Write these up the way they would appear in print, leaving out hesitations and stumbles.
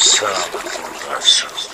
Sampurasun.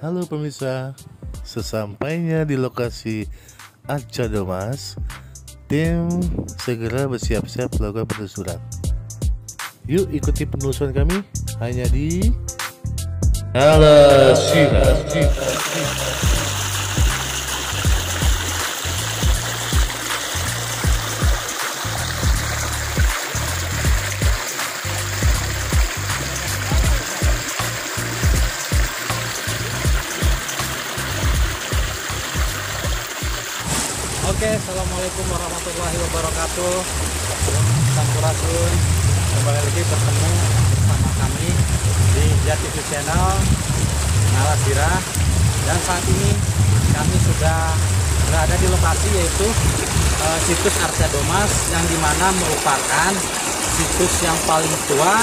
Halo pemirsa, sesampainya di lokasi Arca Domas, tim segera bersiap-siap melakukan penelusuran. Yuk ikuti penelusuran kami hanya di Alasira. Oke, assalamualaikum warahmatullahi wabarakatuh. Sampurasun, kembali lagi bertemu bersama kami di Jati Channel Alasira. Dan saat ini kami sudah berada di lokasi yaitu situs Arca Domas, yang dimana merupakan situs yang paling tua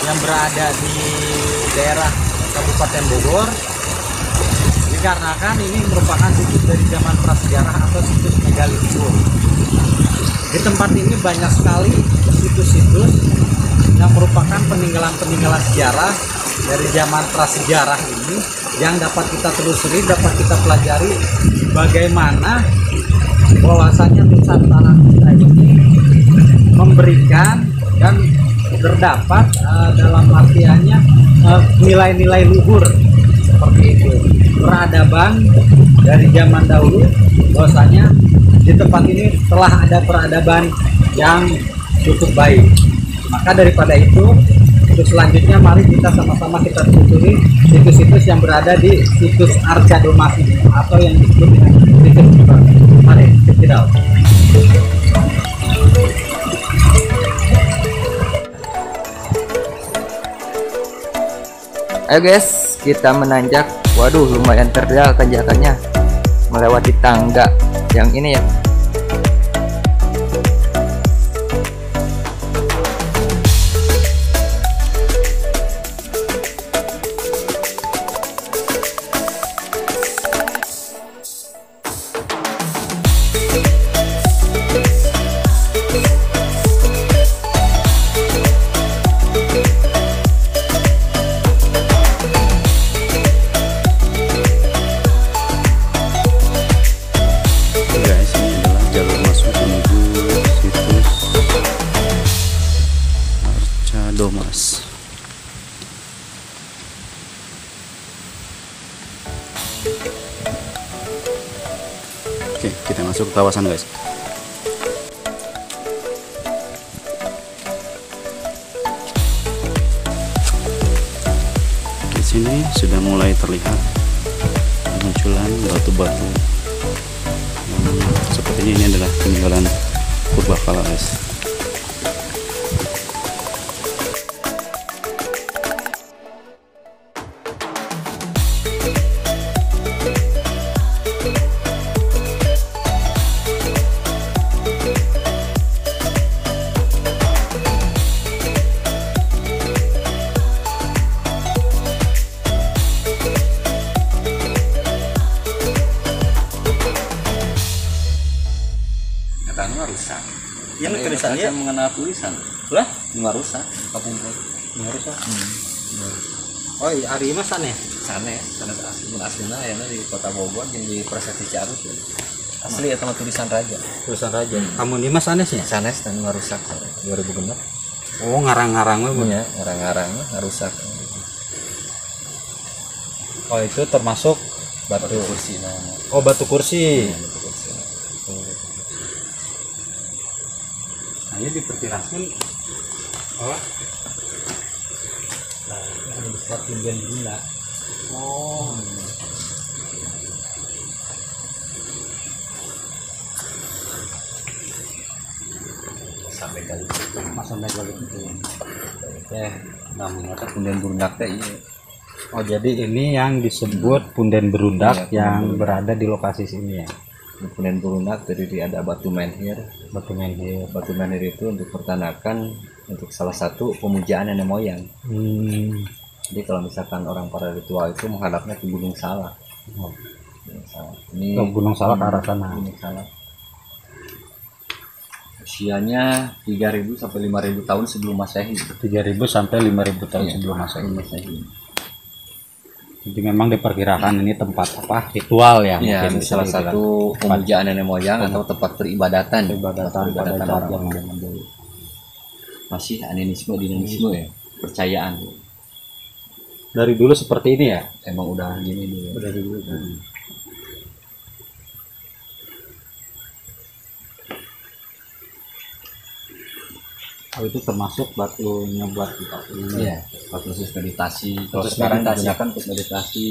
yang berada di daerah Kabupaten Bogor. Dikarenakan ini merupakan situs dari zaman prasejarah atau situs megalitikum. Di tempat ini banyak sekali situs-situs yang merupakan peninggalan-peninggalan sejarah dari zaman prasejarah ini yang dapat kita telusuri, dapat kita pelajari bagaimana bahwasannya Nusantara kita ini memberikan dan terdapat dalam artiannya nilai-nilai luhur seperti itu. Peradaban dari zaman dahulu, bahwasanya di tempat ini telah ada peradaban yang cukup baik. Maka daripada itu, untuk selanjutnya mari kita sama-sama kita telusuri situs-situs yang berada di situs Arca Domas ini, atau yang disebut dengan situs Jepang. Mari kita lihat. Ayo guys, kita menanjak. Waduh, lumayan terjal tanjakannya, melewati tangga yang ini ya. Domas. Oke, kita masuk ke kawasan guys. Di sini sudah mulai terlihat munculan batu-batu. Sepertinya ini adalah peninggalan purbakala guys. Rusak. Ya, tulisannya mengenal tulisan. Lah, nggak rusak. Kapung nggak rusak. Oh, iya, hari ini sana ya? Sana aslinya ya di Kota Bogor dan di Persepsi Ciarus. Asli ya, sama tulisan raja. Tulisan raja. Kamu ini mas sanes ya? Sanes dan nggak rusak. 2000 genap. Oh, ngarang-ngarang ya, ngarang-ngarang nggak rusak. Oh, itu termasuk batu kursi. Oh, batu kursi. Ya, batu kursi. Hanya diperkirakan ini spot tinggian gila. Oh, masa megalit itu. Oke, namanya teh punden berundak teh iya. Oh jadi ini yang disebut punden berundak yang berada di lokasi sini ya. Punden berundak terdiri ada batu menhir. Batu menhir. Batu menhir itu untuk pertanakan untuk salah satu pemujaan nenek moyang. Jadi kalau misalkan orang para ritual itu menghadapnya ke Gunung Salak. Ini Gunung Salak ke arah sana. Gunung Salak. Usianya 3.000 sampai 5.000 tahun sebelum Masehi. 3.000 sampai 5.000 tahun sebelum Masehi. Jadi memang diperkirakan ini tempat apa ritual ya? Ya, salah satu pemujaan nenek moyang atau tempat peribadatan. Peribadatan pada zaman dulu. Masih animisme, dinamisme ya, percayaan. Dari dulu seperti ini ya? Emang udah gini dulu. Dari dulu. Oh, itu termasuk batunya buat kita ini. Iya, khusus meditasi. Kalau Khusus sekarang meditasi. digunakan untuk meditasi.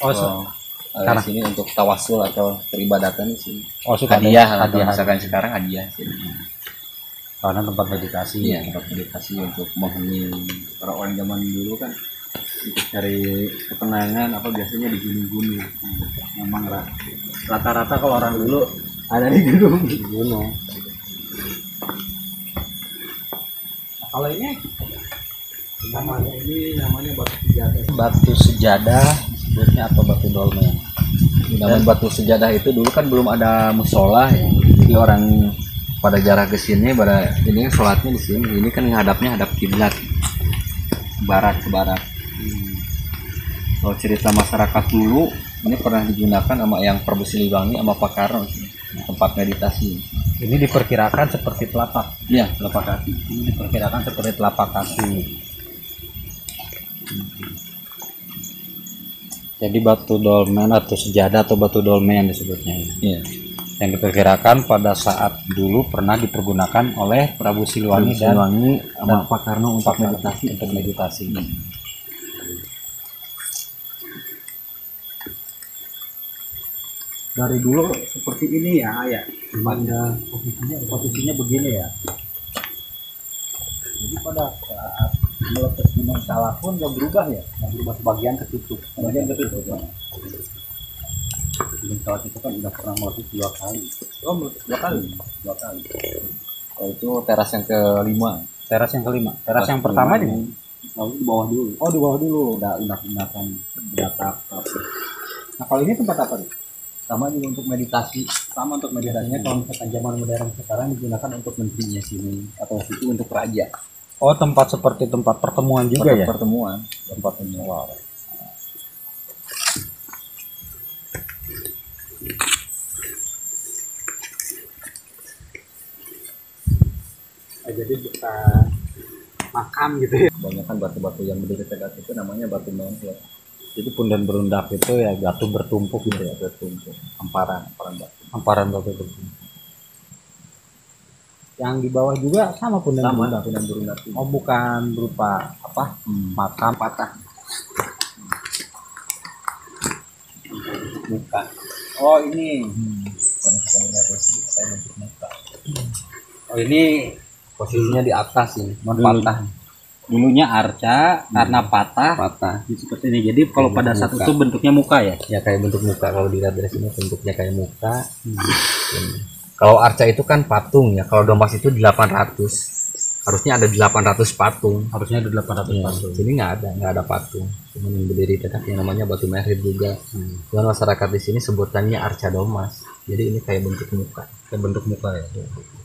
Oh, Karena sini untuk tawasul atau peribadatan sih. oh suka Hadiah ada atau misalkan sekarang hadiah sih. karena tempat meditasi. Iya, tempat meditasi untuk menghuni orang-orang zaman dulu kan untuk cari ketenangan apa biasanya di gunung-gunung. Memang rata-rata kalau orang dulu ada di gunung. Di gunung. Nah, kalau ini namanya batu sejadah. Batu sejadah disebutnya atau batu dolmen. Namun batu sejadah itu dulu kan belum ada musola ya. Jadi orang pada jarak ke sini pada ini sholatnya di sini. Ini kan hadap kiblat barat ke barat. Kalau cerita masyarakat dulu ini pernah digunakan sama yang Prabu Siliwangi sama Pak Karno tempat meditasi. Ini diperkirakan seperti telapak. Iya, telapak kaki. Ini diperkirakan seperti telapak kaki. Jadi batu dolmen atau sejadah atau batu dolmen disebutnya. Iya. Yang diperkirakan pada saat dulu pernah dipergunakan oleh Prabu Siliwangi dan sama Pak Karno untuk meditasi. Untuk meditasi. Dari dulu seperti ini ya, pada posisinya begini ya. Jadi pada saat meletus Gunung Salak pun nggak berubah ya, nggak berubah, sebagian ketutup. Gunung Salak itu kan udah pernah meletus 2 kali. Oh, meletus 2 kali. Oh, itu teras yang kelima. Teras yang kelima. Teras yang pertama di mana? Di bawah dulu. Oh, di bawah dulu. Udah unak-unakan data. Nah, kalau ini tempat apa nih? Sama juga untuk meditasi. Sama untuk meditasinya. Kalau misalkan zaman modern sekarang digunakan untuk menterinya sini Atau situ untuk raja. Oh, tempat seperti tempat pertemuan juga ya? Pertemuan. Tempat penyewar. Jadi bukan makam gitu ya? Kebanyakan batu-batu yang berdiri tegak itu namanya batu menhir. Jadi punden berundak itu ya batu bertumpuk gitu ya? Bertumpuk. Hamparan batu. Hamparan batu bertumpuk. Yang di bawah juga sama punden berundak? Punden berundak. Oh, bukan berupa apa? Makam patah. Bukan. Oh, ini. Oh, ini posisinya di atas ini, patah. Dulunya arca karena patah seperti ini. Jadi kalau pada saat itu bentuknya muka ya? Ya kayak bentuk muka. Kalau dilihat dari sini bentuknya kayak muka. Kalau arca itu kan patung ya. Kalau domas itu 800. Harusnya ada 800 patung. Harusnya ada 800 patung. Sini nggak ada patung. Cuma yang berdiri tegak yang namanya batu menhir juga. Cuman masyarakat di sini sebutannya arca domas. Jadi ini kayak bentuk muka. Kayak bentuk muka ya?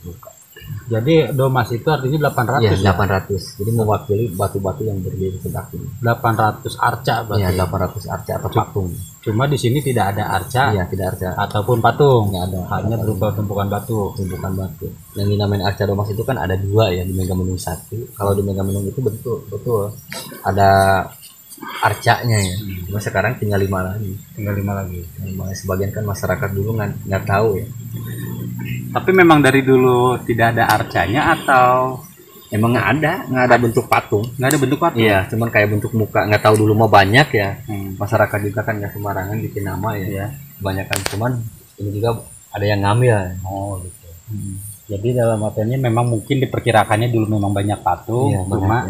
Muka. Jadi domas itu artinya 800 ya? 800. Jadi mewakili batu-batu yang berdiri tegak ini. 800 arca berarti. Ya, 800 arca atau patung. Cuma di sini tidak ada arca. Iya, tidak arca ataupun patung. Nggak ada. Hanya berupa tumpukan batu. Yang dinamain arca domas itu kan ada 2 ya, di Megamendung 1. Kalau di Megamendung itu betul ada arcanya ya. Cuma sekarang tinggal 5 lagi. Sebagian kan masyarakat dulu nggak tahu ya. Tapi memang dari dulu tidak ada arcanya atau emang nggak ada bentuk patung? Nggak ada bentuk patung? Iya, cuman kayak bentuk muka. Nggak tahu dulu mau banyak ya. Masyarakat juga kan nggak sembarangan bikin nama ya. Kebanyakan cuman ini juga ada yang ngambil. Oh gitu. Jadi dalam artinya memang mungkin diperkirakannya dulu memang banyak patung, Iya, cuma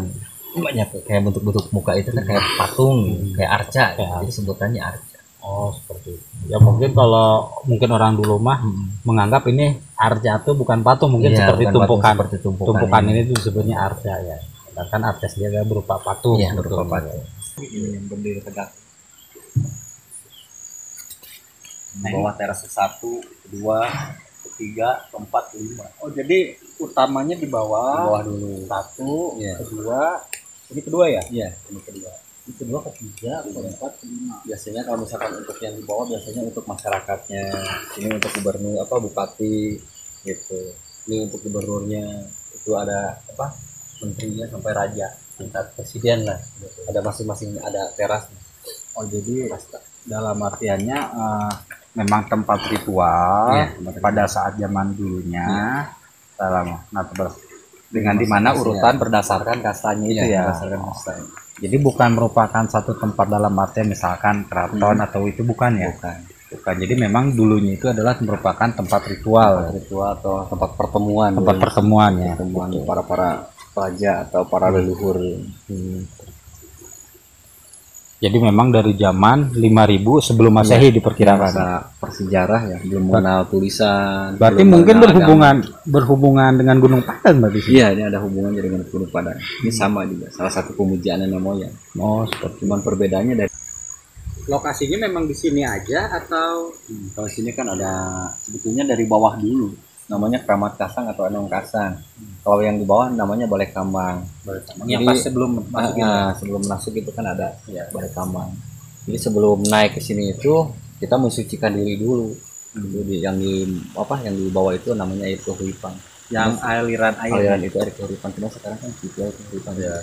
banyak kayak bentuk-bentuk muka itu kan kayak patung, kayak arca, Kayak jadi sebutannya arca. oh seperti itu. Ya mungkin kalau mungkin orang dulu mah menganggap ini arca itu bukan patung, mungkin Iya, seperti bukan patung, tumpukan. seperti Tumpukan ini tuh disebutnya arca ya. Sedangkan arca sendiri berupa patung. Iya, betul. berupa patung. Ini yang berdiri tegak. Di bawah teras 1, 2, 3, 4, 5. Oh jadi utamanya di Di bawah, bawah dulu. satu, Iya. kedua, ini kedua ya? Iya, ini kedua. Ini kedua, ketiga, keempat, kelima. Biasanya kalau misalkan untuk yang di bawah biasanya untuk masyarakatnya, ini untuk gubernur apa bupati gitu. Ini untuk gubernurnya, itu ada apa menterinya sampai raja, tingkat presiden lah. Ada masing-masing ada terasnya. Oh jadi dalam artiannya memang tempat ritual Iya, tempat ritual. pada saat zaman dulunya dalam dengan dimana urutan berdasarkan kastanya itu ya. berdasarkan kasta. Jadi bukan merupakan satu tempat dalam artian misalkan keraton atau itu bukan ya? Bukan. Jadi memang dulunya itu adalah merupakan tempat ritual, Ritual atau tempat pertemuan. tempat pertemuan ya. Pertemuan para raja atau para leluhur. Jadi memang dari zaman 5000 sebelum Masehi diperkirakan. Masa persejarah ya, belum mengenal tulisan. Berarti belum mungkin mengenal berhubungan dengan Gunung Padang berarti sih. Iya, ini ada hubungannya dengan Gunung Padang. Ini sama juga, salah satu pemujaan nenek moyang. Oh, seperti Cuman perbedaannya dari lokasinya memang di sini aja atau kalau sini kan ada sebetulnya dari bawah dulu, namanya Kramat Kasang atau Enong Kasang. Kalau yang di bawah namanya Balai Kambang. yang Jadi, pas sebelum masuk ini? sebelum masuk itu kan ada ya Balai Kambang. Jadi sebelum naik ke sini itu kita mensucikan diri dulu. Jadi yang di yang di bawah itu namanya air keuripan. Yang aliran air. Aliran itu air keuripan. Cuma sekarang kan gitu air keuripan. Ya.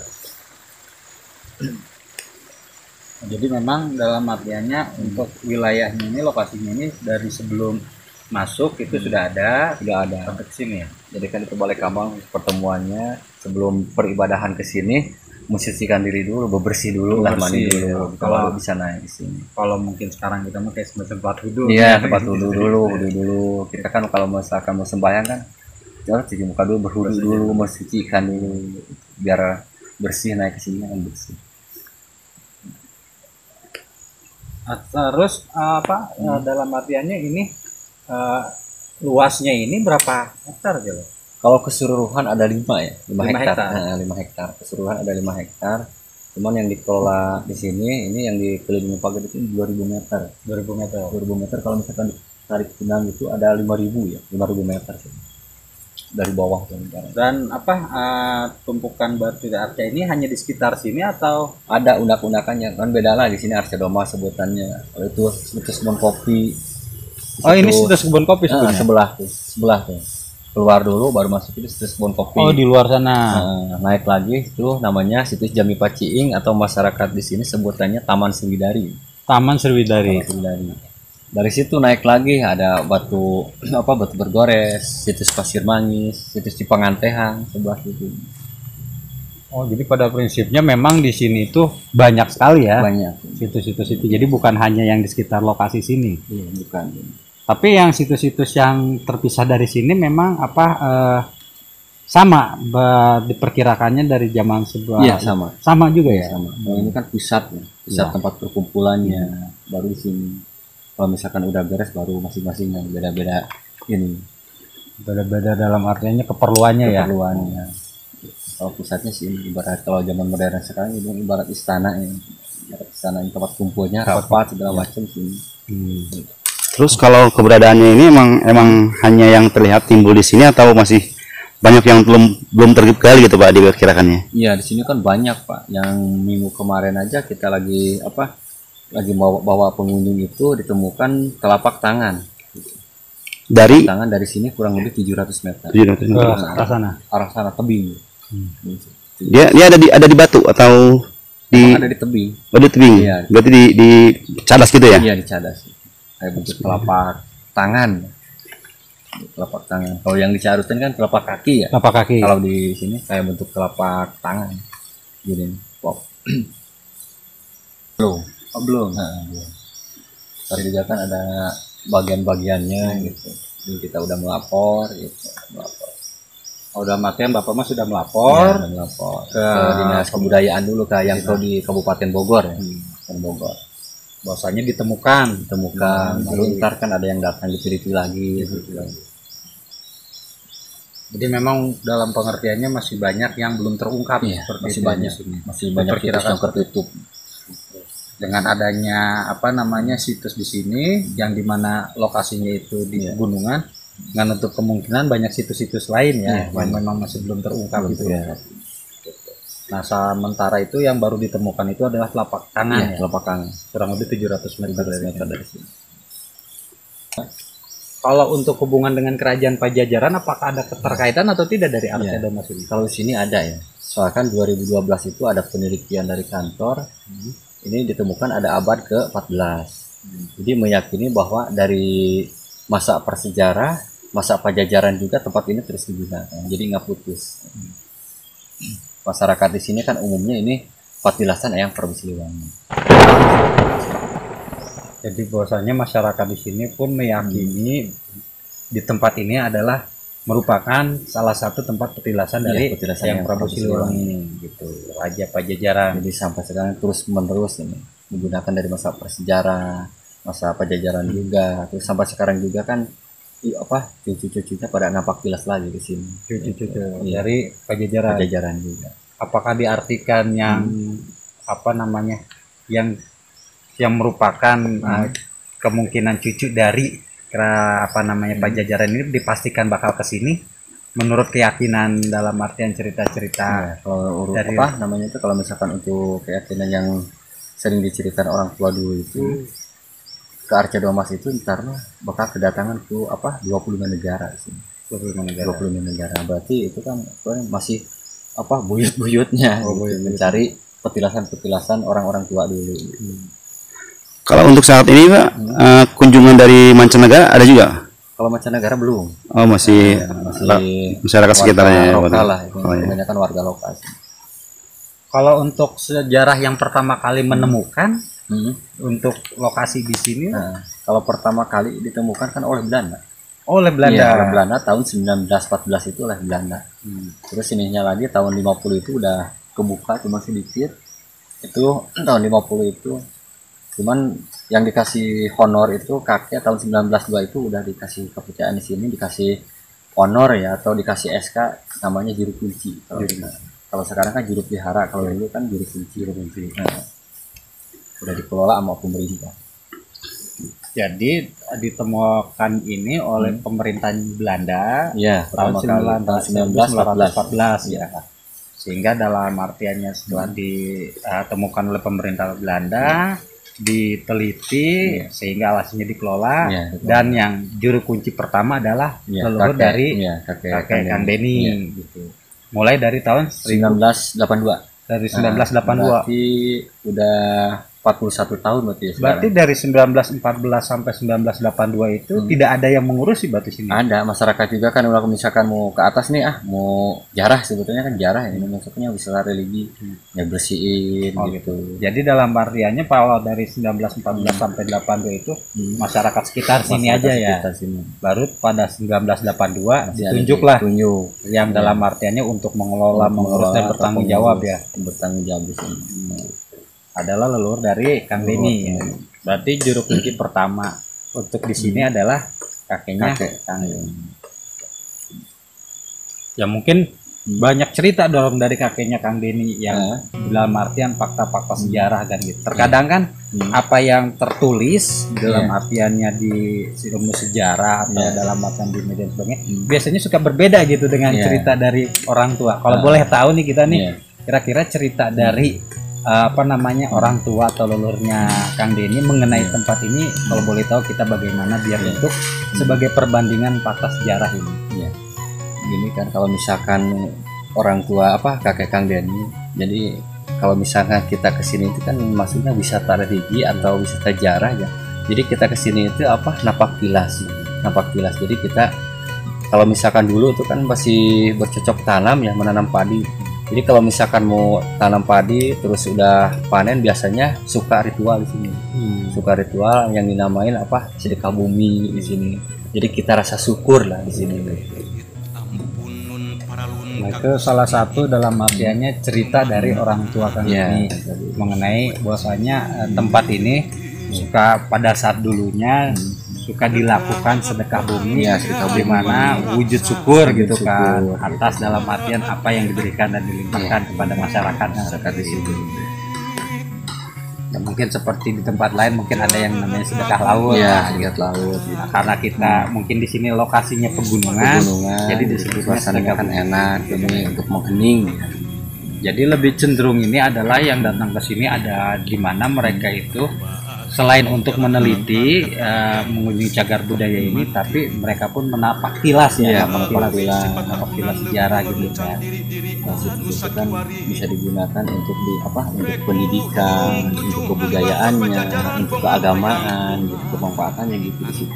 Jadi memang dalam artiannya untuk wilayahnya ini, lokasinya ini dari sebelum masuk itu sudah ada sampai ke sini ya. Jadi kan itu Balai Kambang pertemuannya sebelum peribadahan ke sini mensucikan diri dulu, bebersih dulu, lah mandi Bebersih, dulu. ya. Kalau bisa naik di sini. Kalau mungkin sekarang kita mah kayak tempat wudhu. Iya, tempat wudhu dulu. Kita kan kalau misalkan mau sembahyang kan, jangan cuci muka dulu, berwudhu dulu, mensucikan dulu, biar bersih naik ke sini kan bersih. Terus dalam artiannya ini luasnya ini berapa hektar gitu? Kalau keseluruhan ada 5 ya, 5 5 hektar. hektar. Nah, 5 hektar. Keseluruhan ada 5 hektar. Cuman yang dikelola di sini, ini yang dikelilingi pagar itu 2000 meter. 2000 meter. 2000 meter kalau misalkan tarik pinang itu ada 5000 ya, 5000 meter sih. Dari bawah ke negara. Dan tumpukan batu arca ini hanya di sekitar sini atau Ada undak-undakannya kan beda lah di sini Arca Doma sebutannya. Kalau itu kebun kopi. oh ini Situ- sudah kebun kopi Nah, sebenarnya? sebelah tuh. Keluar dulu baru masuk itu situs kebun kopi. Oh di luar sana. Nah, naik lagi itu namanya situs Jami Paciing atau masyarakat di sini sebutannya Taman Sriwidari. Taman Sriwidari. Taman Sriwidari. Dari situ naik lagi ada batu batu bergores, situs Pasir Mangis, situs Cipangantehan sebelah situ. Oh jadi pada prinsipnya memang di sini tuh banyak sekali ya Banyak. situs-situs itu. Jadi bukan hanya yang di sekitar lokasi sini. Iya, bukan. Tapi yang situs-situs yang terpisah dari sini memang sama diperkirakannya dari zaman sebelah. Iya, sama. Sama juga ya. Sama. Nah, ini kan pusatnya, pusat Iya. tempat perkumpulannya. Baru di sini. Kalau misalkan udah beres baru masing-masing yang beda-beda ini Beda-beda dalam artinya keperluannya ya. keperluannya. Kalau pusatnya sih ini ibarat kalau zaman modern sekarang ini ibarat istana ya. Ibarat istana yang tempat kumpulnya rapat segala macam sini. Terus kalau keberadaannya ini emang hanya yang terlihat timbul di sini atau masih banyak yang belum tergali gitu Pak diperkirakannya? Iya, di sini kan banyak Pak. Yang minggu kemarin aja kita lagi bawa pengunjung itu ditemukan telapak tangan. Dari Tangan dari sini kurang lebih 700 meter. 700 Ke meter. arah sana. Arah sana tebing. Dia ada di batu atau di Ada di tebing. di tebing. Iya. Berarti di cadas gitu ya? Iya, dicadas. Kayak bentuk telapak tangan. Telapak tangan. Kalau yang di Carusten kan telapak kaki ya. Telapak kaki. Kalau di sini kayak bentuk telapak tangan. Gini. Pop. Belum. Oh, belum. Belum. Tadi juga kan ada bagian-bagiannya gitu. Jadi kita udah melapor gitu. Melapor. Oh, dalam artian Bapak mah sudah melapor ke Dinas Kebudayaan dulu yang di Kabupaten Bogor ya. Kabupaten Bogor. Bahwasanya ditemukan. Baru ntar kan ada yang datang diteliti lagi. Jadi memang dalam pengertiannya masih banyak yang belum terungkap. Iya, seperti masih itu banyak. di sini. Masih banyak situs yang tertutup. Dengan adanya situs di sini yang dimana lokasinya itu di gunungan, nggak nutup kemungkinan banyak situs-situs lain ya yang memang masih belum terungkap gitu ya. Nah, sementara itu yang baru ditemukan itu adalah telapak tangan, telapak tangan, kurang lebih 700 meter dari sini. Kalau untuk hubungan dengan kerajaan Pajajaran, apakah ada keterkaitan atau tidak dari Arca Domas ini? Kalau di sini ada ya. Soalnya kan 2012 itu ada penelitian dari kantor. Ini ditemukan ada abad ke-14. Jadi meyakini bahwa dari masa prasejarah, masa Pajajaran juga tempat ini terus digunakan. Jadi nggak putus. Masyarakat di sini kan umumnya ini Patilasan Eyang Prabu Siliwangi. Jadi bahwasanya masyarakat di sini pun meyakini di tempat ini adalah merupakan salah satu tempat petilasan dari Eyang Prabu Siliwangi gitu, Raja Pajajaran. Jadi sampai sekarang terus menerus ini menggunakan dari masa prasejarah, masa Pajajaran juga. Terus sampai sekarang juga kan cucu-cucunya pada napak tilas lagi di sini. Cucu-cucu dari Pajajaran. Pajajaran juga. Apakah diartikan yang yang merupakan kemungkinan cucu dari Pajajaran ini dipastikan bakal ke sini menurut keyakinan dalam artian cerita-cerita dari kalau misalkan untuk keyakinan yang sering diceritakan orang tua dulu itu ke Arca Domas itu ntar bakal kedatangan ke 25 negara di sini. 25 negara. Berarti itu kan masih buyut-buyutnya mencari petilasan-petilasan orang-orang tua dulu. Kalau untuk saat ini Pak, kunjungan dari mancanegara ada juga? Kalau mancanegara belum. Oh, masih masyarakat sekitarnya lokal lah, kebanyakan warga lokal. Kalau untuk sejarah yang pertama kali menemukan untuk lokasi di sini, kalau pertama kali ditemukan kan oleh Belanda. Oleh Belanda. Iya, oleh Belanda tahun 1914 itu oleh Belanda. Terus ininya lagi tahun 50 itu udah kebuka cuma sedikit. Itu tahun 50 itu cuman yang dikasih honor itu kakek tahun 1902 itu udah dikasih kepercayaan di sini, dikasih honor ya atau dikasih SK namanya juru kunci. Kalau sekarang kan juru pelihara, kalau dulu kan juru kunci. Udah dikelola sama pemerintah. Jadi ditemukan ini oleh pemerintahan Belanda tahun 1914 ya. Sehingga dalam artiannya setelah ditemukan oleh pemerintah Belanda, diteliti sehingga alasnya dikelola, dan yang juru kunci pertama adalah leluhur dari kakek Kang Deni gitu. Mulai dari tahun 1982. Dari 1982. Berarti udah 41 tahun berarti ya. Berarti dari 1914 sampai 1982 itu tidak ada yang mengurusi batu sini. Ada, masyarakat juga kan kalau misalkan mau ke atas nih mau jarah, sebetulnya kan jarah ini masuknya wisata religi, ya bersihin gitu. Jadi dalam artiannya kalau dari 1914 sampai 82 itu masyarakat sekitar sini aja ya. Baru pada 1982 ditunjuklah yang dalam artiannya untuk mengelola, mengurus dan bertanggung jawab ya. Bertanggung jawab di sini. Adalah leluhur dari Kang Deni. Berarti juru kunci pertama untuk di sini adalah kakeknya Kang Deni. Ya mungkin banyak cerita dong dari kakeknya Kang Deni yang dalam artian fakta-fakta sejarah kan gitu. Terkadang kan apa yang tertulis dalam artiannya di ilmu sejarah atau dalam artian di media sebagainya biasanya suka berbeda gitu dengan cerita dari orang tua. Kalau boleh tahu nih kita nih kira-kira cerita dari orang tua atau leluhurnya Kang Deni mengenai tempat ini, kalau boleh tahu kita bagaimana biar untuk sebagai perbandingan fakta sejarah ini. Gini kan kalau misalkan orang tua kakek Kang Deni, jadi kalau misalkan kita kesini itu kan maksudnya wisata religi atau wisata sejarah ya. Jadi kita kesini itu napak tilas. Jadi kita kalau misalkan dulu itu kan masih bercocok tanam ya, menanam padi. Jadi kalau misalkan mau tanam padi terus udah panen biasanya suka ritual di sini. Suka ritual yang dinamain sedekah bumi di sini. Jadi kita rasa syukur lah di sini. itu salah satu dalam artiannya cerita dari orang tua Kang Ya. ini mengenai bahwasanya tempat ini suka pada saat dulunya suka dilakukan sedekah bumi, Ya, sedekah di bumi. mana wujud syukur Wujud gitu kan syukur. atas dalam artian apa yang diberikan dan dilimpahkan kepada masyarakat di situ. Ya, mungkin seperti di tempat lain mungkin ada yang namanya sedekah laut. Ya, lihat laut. Nah, karena kita mungkin di sini lokasinya pegunungan, Pegunungan, jadi disebutnya suasananya sedekah kan bumi. enak, ini untuk menghening. Jadi lebih cenderung ini adalah yang datang ke sini ada di mana mereka itu selain untuk meneliti mengunjungi cagar budaya ini, tapi mereka pun menapak tilas Iya, ya, menapak menapak tilas sejarah gitu kan. Itu kan bisa digunakan untuk untuk pendidikan, untuk kebudayaannya, untuk keagamaan, gitu, kemanfaatannya gitu di situ.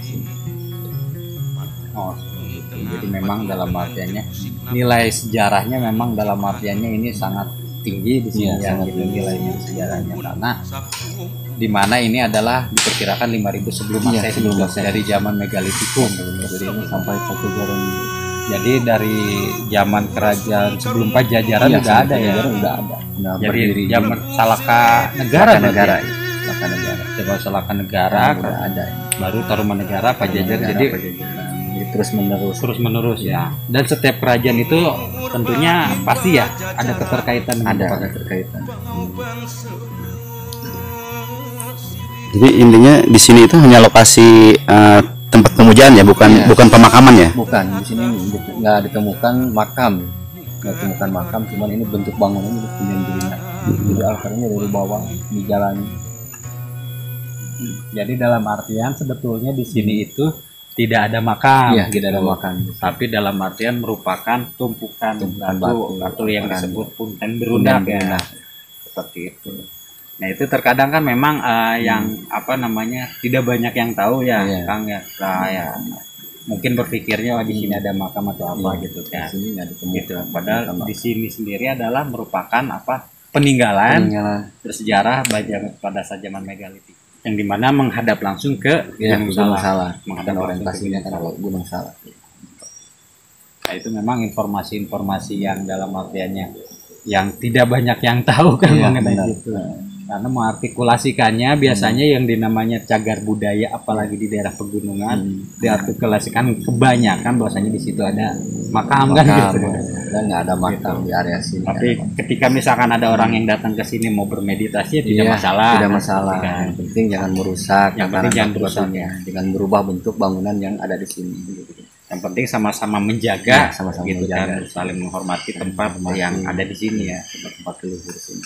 Oh, gitu. Jadi memang dalam artiannya nilai sejarahnya memang dalam artiannya ini sangat tinggi di sini Iya, ya, sangat gitu tinggi. nilainya sejarahnya karena di mana ini adalah diperkirakan 5000 sebelum Iya, Masehi, sebelum Masehi. dari zaman Megalitikum. Jadi ini sampai Pajajaran. Jadi dari zaman kerajaan sebelum Pajajaran Iya, udah ada ya. Pajajaran udah ada. Udah Jadi berdiri. zaman Salaka Negara Salaka Negara. berarti. Salaka Negara. Coba Salaka Negara Udah ada. baru Tarumanegara, Pajajaran. Jadi Pajajaran. Jadi terus menerus. terus menerus ya. Dan setiap kerajaan itu tentunya pasti ya ada keterkaitan dengan Ada apa. keterkaitan. Jadi intinya di sini itu hanya lokasi tempat pemujaan ya, bukan Iya. bukan pemakaman ya. Bukan, di sini nggak ditemukan makam, nggak ditemukan makam, cuman ini bentuk bangunan itu punya. Jadi altarnya dari bawah di jalan. Jadi dalam artian sebetulnya di sini itu tidak ada makam, Iya, tidak ada makam. tapi dalam artian merupakan tumpukan batu atau yang Tumpukan. disebut punten berundak ya, seperti itu. Nah itu terkadang kan memang yang apa namanya tidak banyak yang tahu ya, Iya. Kang ya. Nah, ya mungkin berpikirnya wah di sini ada makam atau apa Iya, gitu Di kan. sini nggak ditemukan. Gitu. Padahal makam. di sini sendiri adalah merupakan apa peninggalan Peninggalan. bersejarah pada saat zaman megalitik yang dimana menghadap langsung ke Ya, Gunung Gunung Salak. Salak. Menghadap Kan langsung ke orientasinya Gunung kan Salak. Gunung Salak. Nah, itu memang informasi-informasi yang dalam artiannya yang tidak banyak yang tahu kan Iya, mengenai benar. itu. Karena mengartikulasikannya biasanya yang dinamanya cagar budaya apalagi di daerah pegunungan diartikulasikan kebanyakan bahwasanya di situ ada makam kan Makam, gitu. dan nggak ada makam di area sini. Tapi ketika misalkan ada orang yang datang ke sini mau bermeditasi ya tidak Iya, masalah. Tidak masalah. Kan? Yang penting jangan merusak. Yang penting jangan merusak, ya. Dengan berubah bentuk bangunan yang ada di sini. Yang penting sama-sama menjaga, Ya, sama-sama gitu menjaga. kan, saling menghormati tempat yang ada di sini ya. Tempat leluhur sini.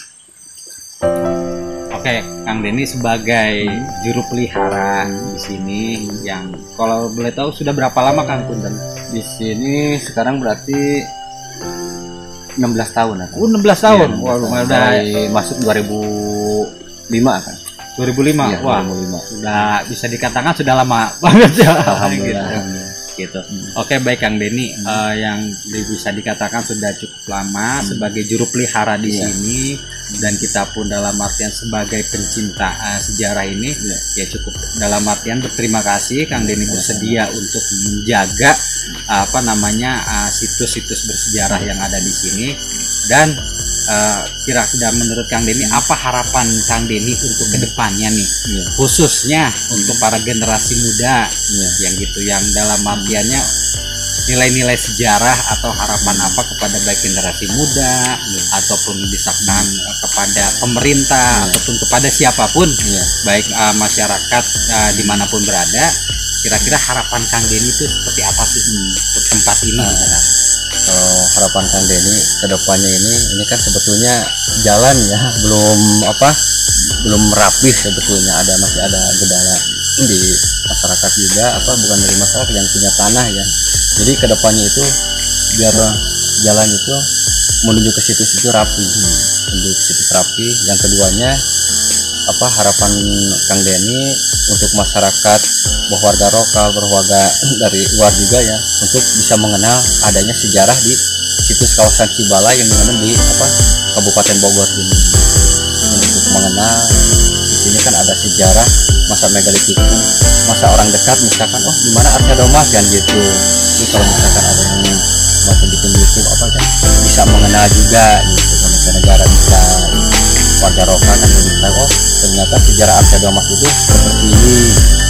Oke, Kang Denny sebagai juru pelihara di sini yang kalau boleh tahu sudah berapa lama Kang Punten? Di sini sekarang berarti 16 tahun kan. 16 tahun. Iya, Wah, lumayan udah dari masuk 2005 kan. 2005. Iya, Wah, 2005. sudah bisa dikatakan sudah lama banget ya. Alhamdulillah. Gitu. Oke, baik Kang Denny, yang bisa dikatakan sudah cukup lama sebagai juru pelihara di Iya. sini dan kita pun dalam artian sebagai pencinta sejarah ini ya cukup dalam artian berterima kasih Kang Denny bersedia untuk menjaga apa namanya situs-situs bersejarah yang ada di sini dan kira-kira menurut Kang Denny apa harapan Kang Denny untuk kedepannya nih Iya. khususnya untuk para generasi muda Iya. yang gitu yang dalam artiannya nilai-nilai sejarah atau harapan apa kepada baik generasi muda ataupun misalkan kepada pemerintah ataupun kepada siapapun Iya. baik masyarakat dimanapun berada kira-kira harapan Kang Denny itu seperti apa sih untuk tempat ini? Kalau harapan Kang Denny kedepannya ini kan sebetulnya jalan ya belum rapi sebetulnya masih ada kendala di masyarakat juga bukan dari masyarakat yang punya tanah ya. Jadi kedepannya itu biar jalan itu menuju ke situs itu rapi, menuju ke situs rapi. Yang keduanya harapan Kang Denny untuk masyarakat warga lokal berwarga dari luar juga ya untuk bisa mengenal adanya sejarah di situs kawasan Cibala yang dimana di Kabupaten Bogor ini untuk mengenal di sini kan ada sejarah masa megalitikum masa orang dekat misalkan di mana Arca Domas kan gitu. Jadi kalau misalkan ada yang maupun bikin YouTube apa kan bisa mengenal juga gitu, ke mancanegara bisa, warga lokal kan lebih tahu oh ternyata sejarah Arca Domas itu seperti ini.